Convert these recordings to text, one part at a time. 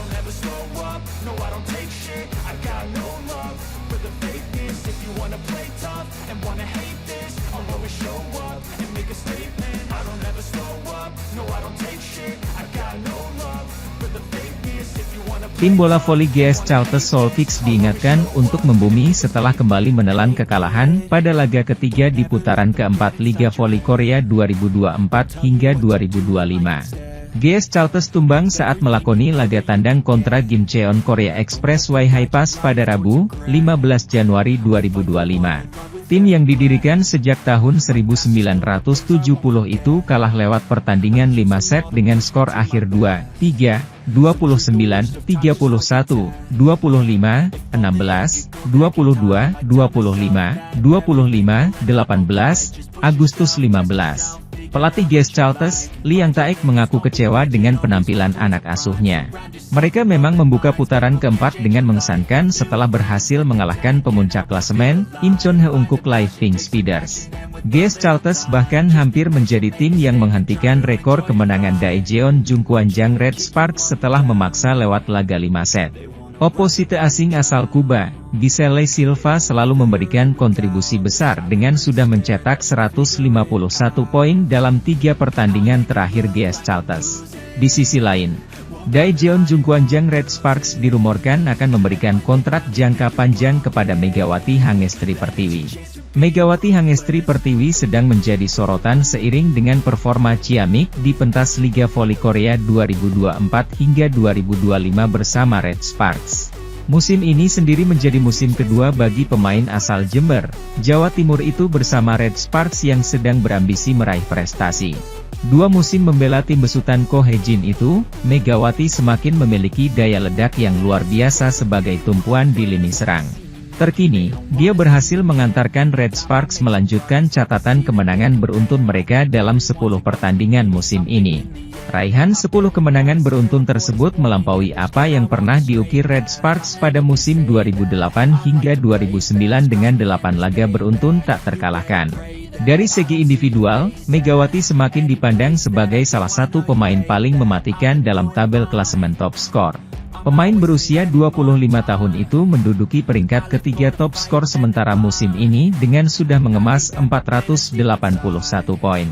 don't ever slow up, no I don't take shit, I got no love for the fakeness. If you wanna play tough and wanna hate this, I'll always show up and make a statement. I don't ever slow up, no I don't take shit, I got no love for the fakeness. If you wanna play Tim bola voli GS Chalters Solvix diingatkan untuk membumi setelah kembali menelan kekalahan pada laga ketiga di putaran keempat Liga Voli Korea 2024 hingga 2025. GS Chalters tumbang saat melakoni laga tandang kontra Gimcheon Korea Expressway Hi-Pass pada Rabu, 15 Januari 2025. Tim yang didirikan sejak tahun 1970 itu kalah lewat pertandingan 5 set dengan skor akhir 2-3, 29, 31, 25, 16, 22, 25, 25, 18, Agustus 15. Pelatih GS Chalters, Lee Yang Taek mengaku kecewa dengan penampilan anak asuhnya. Mereka memang membuka putaran keempat dengan mengesankan setelah berhasil mengalahkan pemuncak klasemen, Incheon Heungkuk Living Speeders. GS Chalters bahkan hampir menjadi tim yang menghentikan rekor kemenangan Daejeon Jungkwanjang Red Sparks setelah memaksa lewat laga 5 set. Oposite asing asal Kuba, Giselle Silva selalu memberikan kontribusi besar dengan sudah mencetak 151 poin dalam 3 pertandingan terakhir GS Chalters. Di sisi lain, Daejeon Jungkwanjang Red Sparks dirumorkan akan memberikan kontrak jangka panjang kepada Megawati Hangestri Pertiwi. Megawati Hangestri Pertiwi sedang menjadi sorotan seiring dengan performa ciamik di pentas Liga Voli Korea 2024 hingga 2025 bersama Red Sparks. Musim ini sendiri menjadi musim kedua bagi pemain asal Jember, Jawa Timur itu bersama Red Sparks yang sedang berambisi meraih prestasi. 2 musim membela tim besutan Ko Hejin itu, Megawati semakin memiliki daya ledak yang luar biasa sebagai tumpuan di lini serang. Terkini, dia berhasil mengantarkan Red Sparks melanjutkan catatan kemenangan beruntun mereka dalam 10 pertandingan musim ini. Raihan 10 kemenangan beruntun tersebut melampaui apa yang pernah diukir Red Sparks pada musim 2008 hingga 2009 dengan 8 laga beruntun tak terkalahkan. Dari segi individual, Megawati semakin dipandang sebagai salah satu pemain paling mematikan dalam tabel klasemen top skor. Pemain berusia 25 tahun itu menduduki peringkat ketiga top skor sementara musim ini dengan sudah mengemas 481 poin.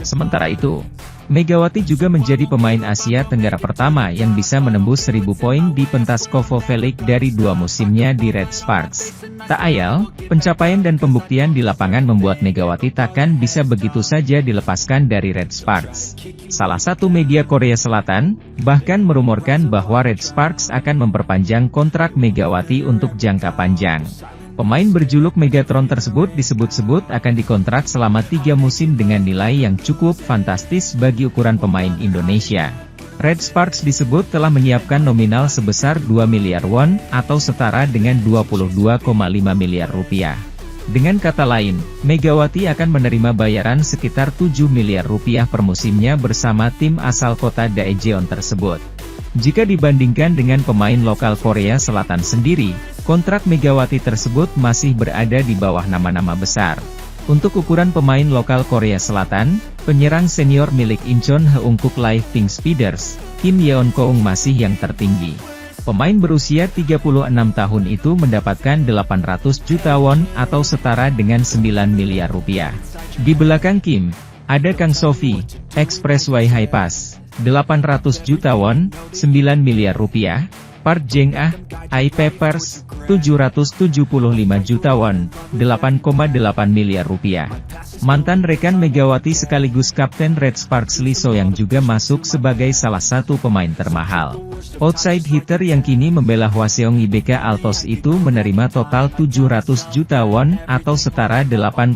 Sementara itu, Megawati juga menjadi pemain Asia Tenggara pertama yang bisa menembus 1000 poin di pentas Kovo Velik dari 2 musimnya di Red Sparks. Tak ayal, pencapaian dan pembuktian di lapangan membuat Megawati takkan bisa begitu saja dilepaskan dari Red Sparks. Salah satu media Korea Selatan, bahkan merumorkan bahwa Red Sparks akan memperpanjang kontrak Megawati untuk jangka panjang. Pemain berjuluk Megatron tersebut disebut-sebut akan dikontrak selama 3 musim dengan nilai yang cukup fantastis bagi ukuran pemain Indonesia. Red Sparks disebut telah menyiapkan nominal sebesar 2 miliar won, atau setara dengan 22,5 miliar rupiah. Dengan kata lain, Megawati akan menerima bayaran sekitar 7 miliar rupiah per musimnya bersama tim asal kota Daejeon tersebut. Jika dibandingkan dengan pemain lokal Korea Selatan sendiri, kontrak Megawati tersebut masih berada di bawah nama-nama besar. Untuk ukuran pemain lokal Korea Selatan, penyerang senior milik Incheon Heungkuk Living Speeders, Kim Yeon Koung masih yang tertinggi. Pemain berusia 36 tahun itu mendapatkan 800 juta won atau setara dengan 9 miliar rupiah. Di belakang Kim, ada Kang Sofi, Expressway Hi-Pass, 800 juta won, 9 miliar rupiah, Park Jeng-ah, I-Papers, 775 juta won, 8,8 miliar rupiah. Mantan rekan Megawati sekaligus Kapten Red Sparks Lee So yang juga masuk sebagai salah satu pemain termahal. Outside hitter yang kini membela Hwaseong IBK Altos itu menerima total 700 juta won, atau setara 8,1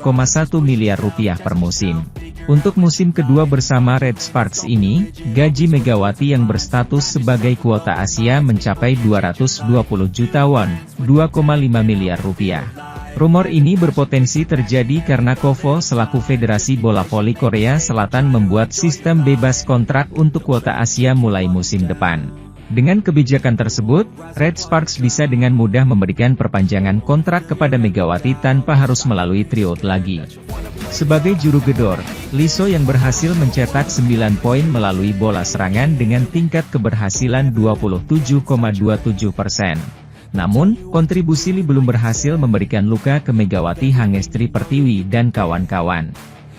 miliar rupiah per musim. Untuk musim kedua bersama Red Sparks ini, gaji Megawati yang berstatus sebagai kuota Asia mencapai 220 juta won, 2,5 miliar rupiah. Rumor ini berpotensi terjadi karena KOVO selaku Federasi Bola Voli Korea Selatan membuat sistem bebas kontrak untuk kuota Asia mulai musim depan. Dengan kebijakan tersebut, Red Sparks bisa dengan mudah memberikan perpanjangan kontrak kepada Megawati tanpa harus melalui tryout lagi. Sebagai juru gedor, Lee So-young berhasil mencetak 9 poin melalui bola serangan dengan tingkat keberhasilan 27,27%. Namun, kontribusi Lee belum berhasil memberikan luka ke Megawati Hangestri Pertiwi dan kawan-kawan.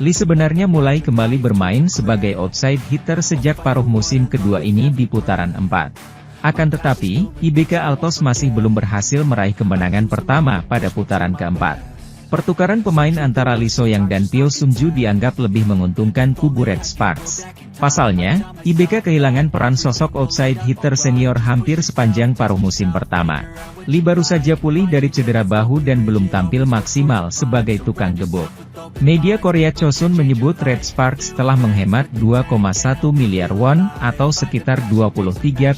Lee sebenarnya mulai kembali bermain sebagai outside hitter sejak paruh musim kedua ini di putaran 4. Akan tetapi, IBK Altos masih belum berhasil meraih kemenangan pertama pada putaran keempat. Pertukaran pemain antara Lee So-young dan Pyo Sung-ju dianggap lebih menguntungkan kubu Red Sparks. Pasalnya, IBK kehilangan peran sosok outside hitter senior hampir sepanjang paruh musim pertama. Lee baru saja pulih dari cedera bahu dan belum tampil maksimal sebagai tukang gebuk. Media Korea Chosun menyebut Red Sparks telah menghemat 2,1 miliar won atau sekitar 23,5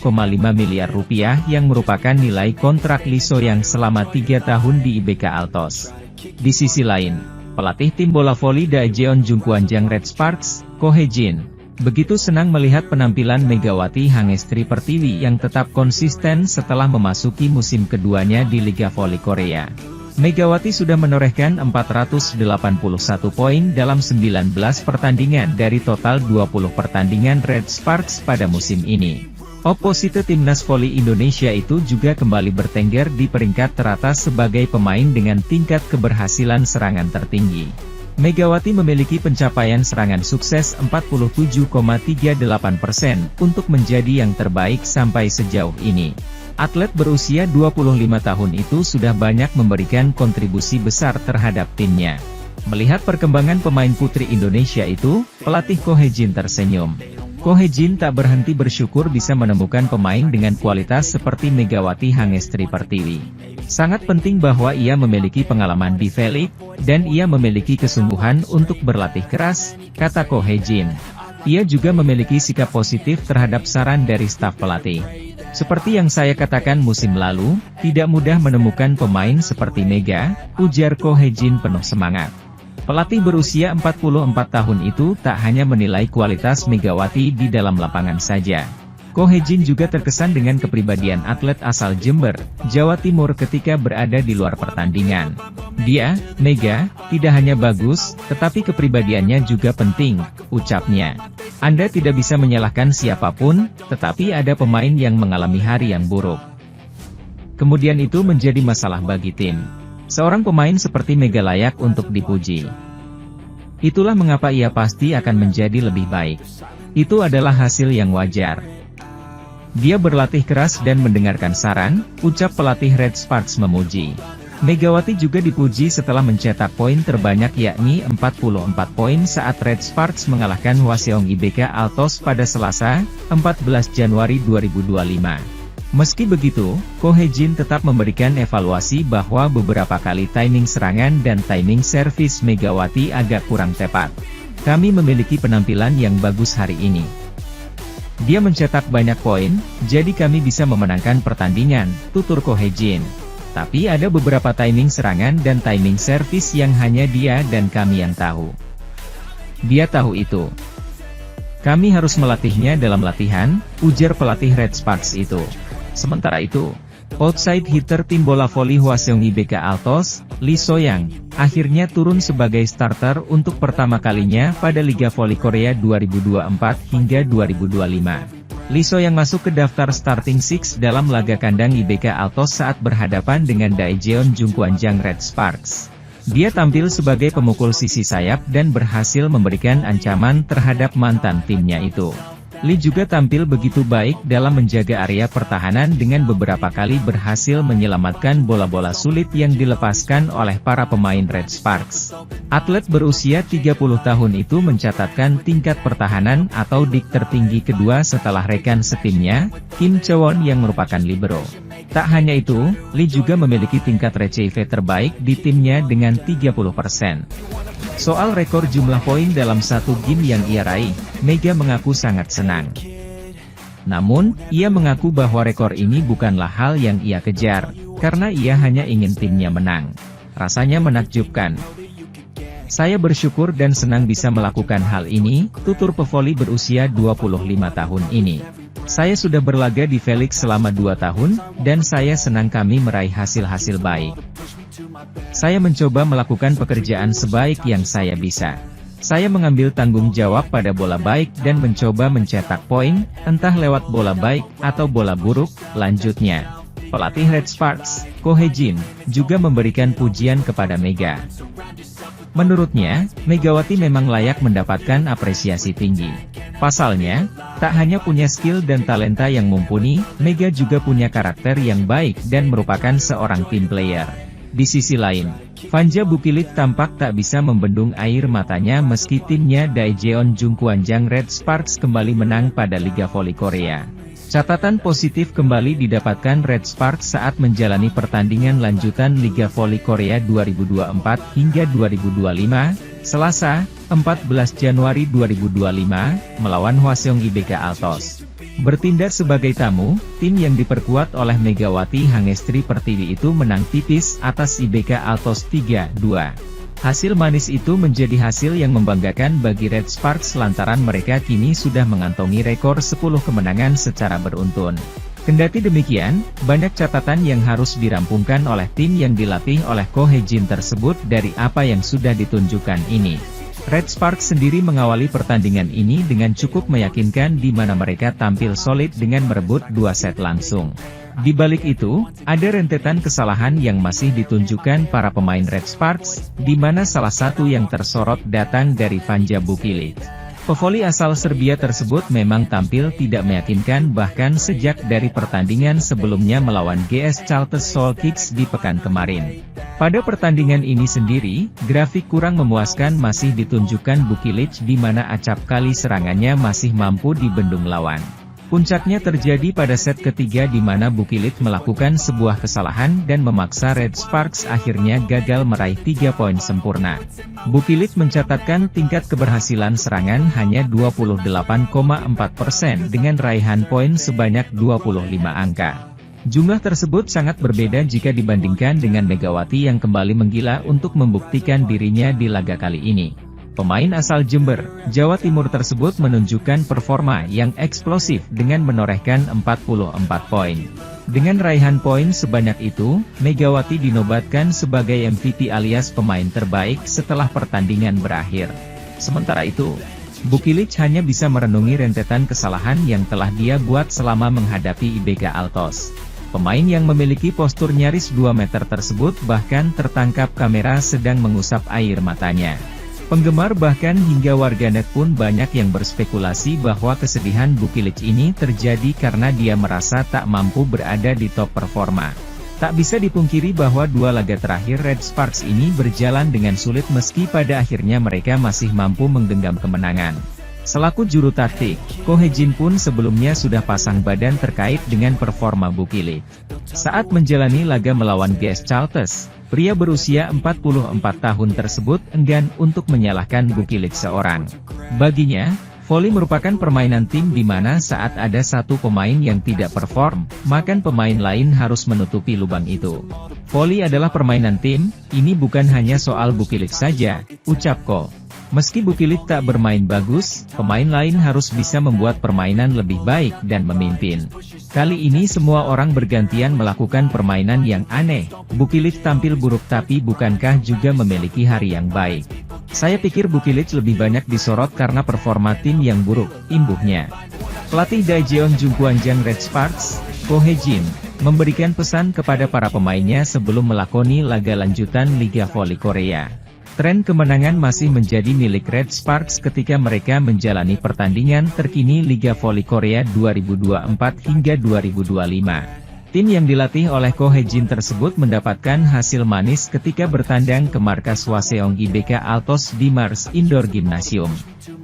miliar rupiah yang merupakan nilai kontrak Lee So-young selama 3 tahun di IBK Altos. Di sisi lain, pelatih tim bola voli Daejeon Jungkwanjang Red Sparks, Ko Hae-jin, begitu senang melihat penampilan Megawati Hangestri Pertiwi yang tetap konsisten setelah memasuki musim keduanya di Liga Voli Korea. Megawati sudah menorehkan 481 poin dalam 19 pertandingan dari total 20 pertandingan Red Sparks pada musim ini. Oposite timnas voli Indonesia itu juga kembali bertengger di peringkat teratas sebagai pemain dengan tingkat keberhasilan serangan tertinggi. Megawati memiliki pencapaian serangan sukses 47,38% untuk menjadi yang terbaik sampai sejauh ini. Atlet berusia 25 tahun itu sudah banyak memberikan kontribusi besar terhadap timnya. Melihat perkembangan pemain putri Indonesia itu, pelatih Ko Hae-jin tersenyum. Ko Hae-jin tak berhenti bersyukur bisa menemukan pemain dengan kualitas seperti Megawati Hangestri Pertiwi. Sangat penting bahwa ia memiliki pengalaman di V-League, dan ia memiliki kesungguhan untuk berlatih keras, kata Ko Hae-jin. Ia juga memiliki sikap positif terhadap saran dari staf pelatih. Seperti yang saya katakan musim lalu, tidak mudah menemukan pemain seperti Mega, ujar Ko Hae-jin penuh semangat. Pelatih berusia 44 tahun itu tak hanya menilai kualitas Megawati di dalam lapangan saja. Ko Hae-jin juga terkesan dengan kepribadian atlet asal Jember, Jawa Timur ketika berada di luar pertandingan. Dia, Mega, tidak hanya bagus, tetapi kepribadiannya juga penting, ucapnya. Anda tidak bisa menyalahkan siapapun, tetapi ada pemain yang mengalami hari yang buruk. Kemudian itu menjadi masalah bagi tim. Seorang pemain seperti Mega layak untuk dipuji. Itulah mengapa ia pasti akan menjadi lebih baik. Itu adalah hasil yang wajar. Dia berlatih keras dan mendengarkan saran, ucap pelatih Red Sparks memuji. Megawati juga dipuji setelah mencetak poin terbanyak yakni 44 poin saat Red Sparks mengalahkan Hwaseong IBK Altos pada Selasa, 14 Januari 2025. Meski begitu, Ko Hae-jin tetap memberikan evaluasi bahwa beberapa kali timing serangan dan timing servis Megawati agak kurang tepat. Kami memiliki penampilan yang bagus hari ini. Dia mencetak banyak poin, jadi kami bisa memenangkan pertandingan, tutur Ko Hae-jin. Tapi ada beberapa timing serangan dan timing servis yang hanya dia dan kami yang tahu. Dia tahu itu. Kami harus melatihnya dalam latihan, ujar pelatih Red Sparks itu. Sementara itu, outside hitter tim bola voli Hwaseong IBK Altos, Lee So-young, akhirnya turun sebagai starter untuk pertama kalinya pada Liga Voli Korea 2024 hingga 2025. Lee So-young masuk ke daftar starting six dalam laga kandang IBK Altos saat berhadapan dengan Daejeon Jungkwanjang Red Sparks. Dia tampil sebagai pemukul sisi sayap dan berhasil memberikan ancaman terhadap mantan timnya itu. Lee juga tampil begitu baik dalam menjaga area pertahanan dengan beberapa kali berhasil menyelamatkan bola-bola sulit yang dilepaskan oleh para pemain Red Sparks. Atlet berusia 30 tahun itu mencatatkan tingkat pertahanan atau dik tertinggi kedua setelah rekan setimnya, Kim Chewon yang merupakan libero. Tak hanya itu, Lee juga memiliki tingkat RCV terbaik di timnya dengan 30%. Soal rekor jumlah poin dalam satu game yang ia raih, Mega mengaku sangat senang. Namun, ia mengaku bahwa rekor ini bukanlah hal yang ia kejar, karena ia hanya ingin timnya menang. Rasanya menakjubkan. Saya bersyukur dan senang bisa melakukan hal ini, tutur pevoli berusia 25 tahun ini. Saya sudah berlaga di Felix selama 2 tahun, dan saya senang kami meraih hasil-hasil baik. Saya mencoba melakukan pekerjaan sebaik yang saya bisa. Saya mengambil tanggung jawab pada bola baik dan mencoba mencetak poin, entah lewat bola baik atau bola buruk. Lanjutnya, pelatih Red Sparks, Ko Hye-jin, juga memberikan pujian kepada Mega. Menurutnya, Megawati memang layak mendapatkan apresiasi tinggi. Pasalnya, tak hanya punya skill dan talenta yang mumpuni, Mega juga punya karakter yang baik dan merupakan seorang team player. Di sisi lain, Fanja Bukilit tampak tak bisa membendung air matanya meski timnya Daejeon Jungkwanjang Red Sparks kembali menang pada Liga Voli Korea. Catatan positif kembali didapatkan Red Sparks saat menjalani pertandingan lanjutan Liga Voli Korea 2024 hingga 2025, Selasa, 14 Januari 2025, melawan Hwaseong IBK Altos. Bertindak sebagai tamu, tim yang diperkuat oleh Megawati Hangestri Pertiwi itu menang tipis atas IBK Altos 3-2. Hasil manis itu menjadi hasil yang membanggakan bagi Red Sparks lantaran mereka kini sudah mengantongi rekor 10 kemenangan secara beruntun. Kendati demikian, banyak catatan yang harus dirampungkan oleh tim yang dilatih oleh Ko Hye-jin tersebut dari apa yang sudah ditunjukkan ini. Red Sparks sendiri mengawali pertandingan ini dengan cukup meyakinkan di mana mereka tampil solid dengan merebut 2 set langsung. Di balik itu, ada rentetan kesalahan yang masih ditunjukkan para pemain Red Sparks, di mana salah satu yang tersorot datang dari Fanja Bukilit. Pevoli asal Serbia tersebut memang tampil tidak meyakinkan bahkan sejak dari pertandingan sebelumnya melawan GS Chalters Seoul Kicks di pekan kemarin. Pada pertandingan ini sendiri, grafik kurang memuaskan masih ditunjukkan Bukilit di mana acap kali serangannya masih mampu dibendung lawan. Puncaknya terjadi pada set ketiga di mana Bukilit melakukan sebuah kesalahan dan memaksa Red Sparks akhirnya gagal meraih 3 poin sempurna. Bukilit mencatatkan tingkat keberhasilan serangan hanya 28,4% dengan raihan poin sebanyak 25 angka. Jumlah tersebut sangat berbeda jika dibandingkan dengan Megawati yang kembali menggila untuk membuktikan dirinya di laga kali ini. Pemain asal Jember, Jawa Timur tersebut menunjukkan performa yang eksplosif dengan menorehkan 44 poin. Dengan raihan poin sebanyak itu, Megawati dinobatkan sebagai MVP alias pemain terbaik setelah pertandingan berakhir. Sementara itu, Bukilit hanya bisa merenungi rentetan kesalahan yang telah dia buat selama menghadapi IBK Altos. Pemain yang memiliki postur nyaris 2 meter tersebut bahkan tertangkap kamera sedang mengusap air matanya. Penggemar bahkan hingga warganet pun banyak yang berspekulasi bahwa kesedihan Bukilit ini terjadi karena dia merasa tak mampu berada di top performa. Tak bisa dipungkiri bahwa 2 laga terakhir Red Sparks ini berjalan dengan sulit meski pada akhirnya mereka masih mampu menggenggam kemenangan. Selaku juru taktik, Ko Hye-jin pun sebelumnya sudah pasang badan terkait dengan performa Bukilit. Saat menjalani laga melawan GS Chalters, pria berusia 44 tahun tersebut enggan untuk menyalahkan Bukilit seorang. Baginya, voli merupakan permainan tim di mana saat ada satu pemain yang tidak perform, maka pemain lain harus menutupi lubang itu. Voli adalah permainan tim, ini bukan hanya soal Bukilit saja, ucap Ko. Meski Bukilit tak bermain bagus, pemain lain harus bisa membuat permainan lebih baik dan memimpin. Kali ini semua orang bergantian melakukan permainan yang aneh. Bukilit tampil buruk tapi bukankah juga memiliki hari yang baik? Saya pikir Bukilit lebih banyak disorot karena performa tim yang buruk, imbuhnya. Pelatih Daejeon Jungkwanjang Red Sparks, Ko Hye-jin, memberikan pesan kepada para pemainnya sebelum melakoni laga lanjutan Liga Voli Korea. Tren kemenangan masih menjadi milik Red Sparks ketika mereka menjalani pertandingan terkini Liga Voli Korea 2024 hingga 2025. Tim yang dilatih oleh Ko Hye-jin tersebut mendapatkan hasil manis ketika bertandang ke markas Hwaseong IBK Altos di Mars Indoor Gymnasium.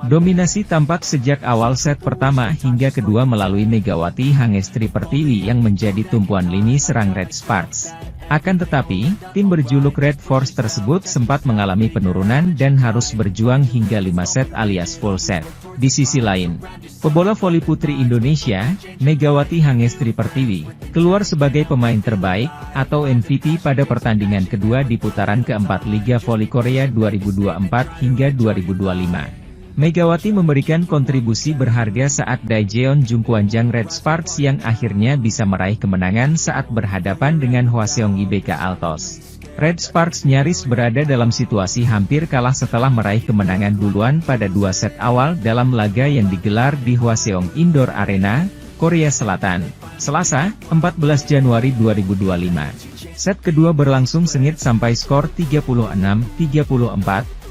Dominasi tampak sejak awal set pertama hingga kedua melalui Megawati Hangestri Pertiwi yang menjadi tumpuan lini serang Red Sparks. Akan tetapi, tim berjuluk Red Force tersebut sempat mengalami penurunan dan harus berjuang hingga 5 set alias full set. Di sisi lain, pebola voli putri Indonesia, Megawati Hangestri Pertiwi, keluar sebagai pemain terbaik, atau MVP pada pertandingan kedua di putaran keempat Liga Voli Korea 2024 hingga 2025. Megawati memberikan kontribusi berharga saat Daejeon Jungkwanjang Red Sparks yang akhirnya bisa meraih kemenangan saat berhadapan dengan Hwaseong IBK Altos. Red Sparks nyaris berada dalam situasi hampir kalah setelah meraih kemenangan duluan pada 2 set awal dalam laga yang digelar di Hwaseong Indoor Arena, Korea Selatan, Selasa, 14 Januari 2025. Set kedua berlangsung sengit sampai skor 36-34,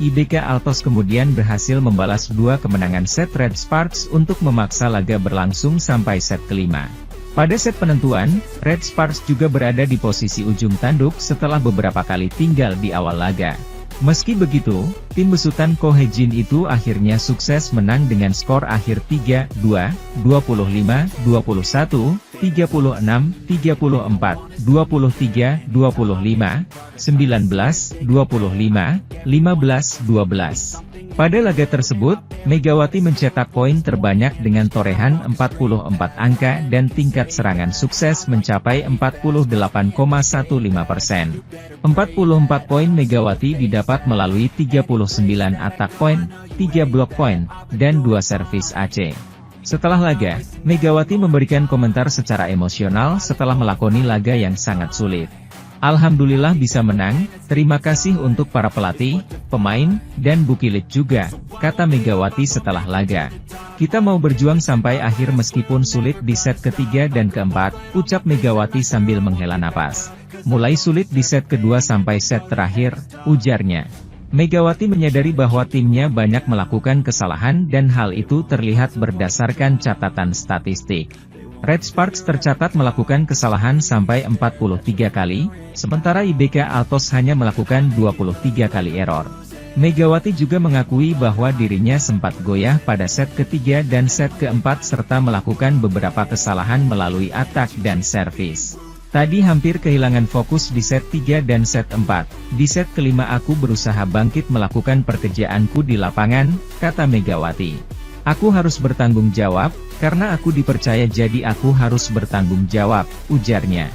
IBK Altos kemudian berhasil membalas 2 kemenangan set Red Sparks untuk memaksa laga berlangsung sampai set kelima. Pada set penentuan, Red Sparks juga berada di posisi ujung tanduk setelah beberapa kali tinggal di awal laga. Meski begitu, tim besutan Ko Hye-jin itu akhirnya sukses menang dengan skor akhir 3-2, 25-21, 36-34, 23-25, 19-25, 15-12. Pada laga tersebut, Megawati mencetak poin terbanyak dengan torehan 44 angka dan tingkat serangan sukses mencapai 48,15%. 44 poin Megawati didapat melalui 39 atak poin, 3 blok poin, dan 2 servis AC. Setelah laga, Megawati memberikan komentar secara emosional setelah melakoni laga yang sangat sulit. Alhamdulillah bisa menang, terima kasih untuk para pelatih, pemain, dan Bukilit juga, kata Megawati setelah laga. Kita mau berjuang sampai akhir meskipun sulit di set ketiga dan keempat, ucap Megawati sambil menghela napas. Mulai sulit di set kedua sampai set terakhir, ujarnya. Megawati menyadari bahwa timnya banyak melakukan kesalahan dan hal itu terlihat berdasarkan catatan statistik. Red Sparks tercatat melakukan kesalahan sampai 43 kali, sementara IBK Altos hanya melakukan 23 kali error. Megawati juga mengakui bahwa dirinya sempat goyah pada set ketiga dan set keempat serta melakukan beberapa kesalahan melalui atak dan servis. Tadi hampir kehilangan fokus di set 3 dan set 4. Di set kelima aku berusaha bangkit melakukan pekerjaanku di lapangan, kata Megawati. Aku harus bertanggung jawab, karena aku dipercaya jadi aku harus bertanggung jawab, ujarnya.